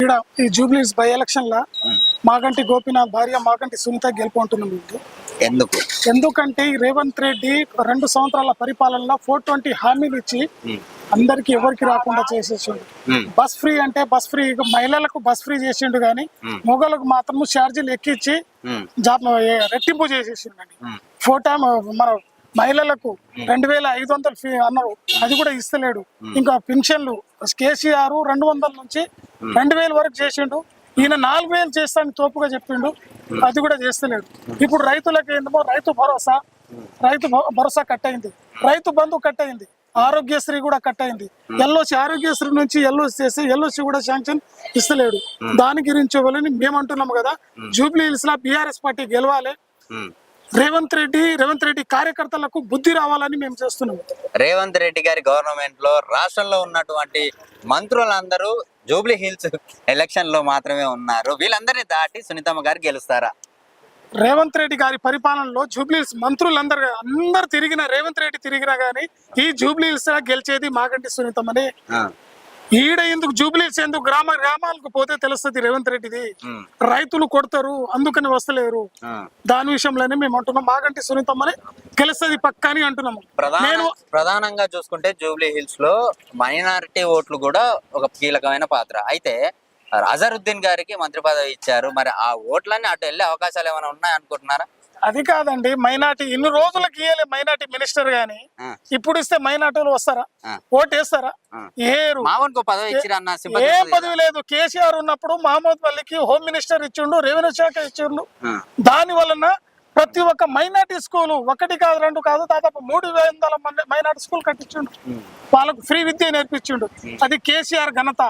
ఇక్కడ ఈ జూబ్లీస్ by election లా మాగంటి గోపీనాథ్ భార్య మాగంటి సునీత గెలుపొంటున్నాం. ఎందుకంటే ఈ రేవంత్ రెడ్డి 2 సంవత్సరాల పరిపాలనలో 420 హామీలు ఇచ్చి అందరికి ఎవరికి రాకుండా చేసేసిండు. బస్ ఫ్రీ అంటే బస్ ఫ్రీ, మహిళలకు బస్ ఫ్రీ చేసిండు కానీ మొగలకు మాత్రం ఛార్జీలు ఎక్కించి రెట్టింపు చేసేసిండండి. మన మహిళలకు 2500 ఫీ అన్నారు, అది కూడా ఇస్తలేడు. ఇంకా పెన్షన్లు కేసీఆర్ 200 నుంచి 2000 వరకు చేసిండు. ఈయన 4000 చేస్తాను తోపుగా చెప్పిండు, అది కూడా చేస్తలేడు. ఇప్పుడు రైతులకు ఏంటో రైతు భరోసా కట్ అయింది, రైతు బంధు కట్ అయింది, ఆరోగ్యశ్రీ కూడా కట్ అయింది. ఎల్ఓసి ఆరోగ్యశ్రీ నుంచి ఎల్ఓసి చేసి ఎల్ఓసి కూడా శాంక్షన్ ఇస్తలేడు. దాని గురించి వాళ్ళని మేము అంటున్నాము కదా, జూబ్లీ హిల్స్ లా బీఆర్ఎస్ పార్టీ గెలవాలి, రేవంత్ రెడ్డి కార్యకర్తలకు బుద్ధి రావాలని మేము చేస్తున్నాం. రేవంత్ రెడ్డి గారి గవర్నమెంట్ లో రాష్ట్రంలో ఉన్నటువంటి మంత్రులందరూ జూబ్లీ హిల్స్ ఎలక్షన్ లో మాత్రమే ఉన్నారు. వీళ్ళందరినీ దాటి సునీతమ్మ గారు గెలుస్తారా? రేవంత్ రెడ్డి గారి పరిపాలనలో జూబ్లీహిల్స్ అందరు తిరిగిన రేవంత్ రెడ్డి తిరిగినా గానీ ఈ జూబ్లీహిల్స్ గెలిచేది మాగంటి సునీతమ్మని. ఈడ ఎందుకు జూబ్లీహిల్స్ ఎందుకు గ్రామాలకు పోతే తెలుస్తుంది రేవంత్ రెడ్డిది. రైతులు కొడతారు అందుకని వస్తలేరు. దాని విషయంలోనే మేము అంటున్నాం మాగంటి సునీతమ్మని గెలుస్తుంది పక్కని అంటున్నాము. ప్రధానంగా చూసుకుంటే జూబ్లీ హిల్స్ లో మైనారిటీ ఓట్లు కూడా ఒక కీలకమైన పాత్ర. అయితే అజరుద్దీన్ గారికి మంత్రి పదవి ఇచ్చారు, మరి ఆ ఓట్లన్నీ అటు వెళ్ళే అవకాశాలు ఏమైనా ఉన్నాయి అనుకుంటున్నారా? అది కాదండి, మైనార్టీ ఇన్ని రోజులకి ఇయ్యలే మైనార్టీ మినిస్టర్ గాని, ఇప్పుడు ఇస్తే మైనార్టీలు వస్తారా? ఓటు వేస్తారా? ఏరు. ఏం పదవి లేదు. కేసీఆర్ ఉన్నప్పుడు మహమ్మద్ అలీకి హోమ్ మినిస్టర్ ఇచ్చిండు, రెవెన్యూ శాఖ ఇచ్చిండు. దాని వలన ప్రతి ఒక్క మైనార్టీ స్కూల్ 1 కాదు 2 కాదు దాదాపు 300 మైనార్టీ స్కూల్ కట్టించిండు, వాళ్ళకు ఫ్రీ విద్య నేర్పించిండు. అది కేసీఆర్ ఘనత.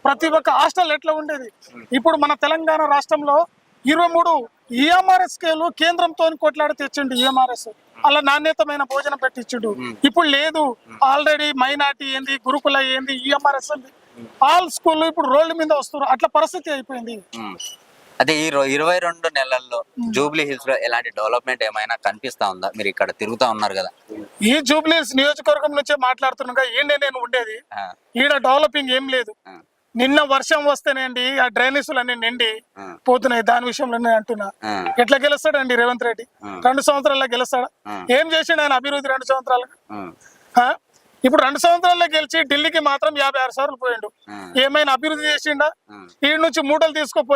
ప్రతి ఒక్క హాస్టల్ ఎట్లా ఉండేది. ఇప్పుడు మన తెలంగాణ రాష్ట్రంలో 23 ఈఎంఆర్ఎస్ స్కేలు కేంద్రంతో కొట్లాడి తెచ్చిండు. ఈఎంఆర్ఎస్ అలా నాణ్యతమైన భోజనం పెట్టించిండు. ఇప్పుడు లేదు. ఆల్రెడీ మైనార్టీ ఏంది, గురుకుల ఏంది, ఈఎంఆర్ఎస్ ఏంది, ఆల్ స్కూల్ ఇప్పుడు రోడ్ల మీద వస్తున్నారు. అట్లా పరిస్థితి అయిపోయింది. అదే ఈ 22 నెలల్లో జూబ్లీ హిల్స్ లో ఎలాంటి డెవలప్మెంట్ ఏమైనా కనిపిస్తా ఉందా? మీరు ఇక్కడ తిరుగుతా ఉన్నారు కదా. ఈ జూబ్లీ హిల్స్ నియోజకవర్గం నుంచే మాట్లాడుతున్నా. ఈయన నేను ఉండేది ఈడ డెవలపింగ్ ఏం లేదు. నిన్న వర్షం వస్తేనేండి ఆ డ్రైనేజీలు అన్ని నిండి పోతున్నాయి. దాని విషయంలో నేను అంటున్నా, ఎట్లా గెలుస్తాడండి రేవంత్ రెడ్డి? 2 సంవత్సరాల్లో గెలుస్తాడా? ఏం చేసిండు ఆయన అభివృద్ధి 2 సంవత్సరాలుగా? ఇప్పుడు 2 సంవత్సరాల్లో గెలిచి ఢిల్లీకి మాత్రం 56 సార్లు పోయిండు. ఏమైనా అభివృద్ధి చేసిండా? ఈ నుంచి మూటలు తీసుకుపోయి